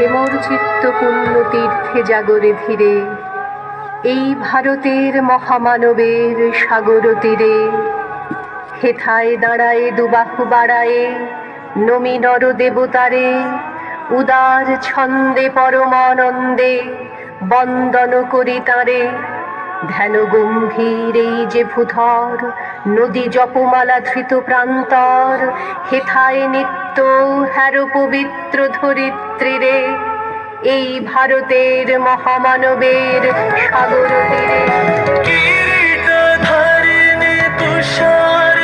হেমর চিত্ত পুণ্য তীর্থে জাগরে ধীরে, এই ভারতের মহামানবের সাগর তীরে। হেথায় দাঁড়ায়ে দুবাহু বাড়ায়ে নমি নর দেবতারে, উদার ছন্দে পরমানন্দে বন্দন করি তাঁরে। ধ্যান গম্ভীর এই যে ভূধর, নদী জপমালা ধৃত প্রান্তর, হেথায় নিত্য হ্যার পবিত্র ধরিত্রীরে, এই ভারতের মহামানবের সাগর তীরে। কিরীটধারিণী তুষার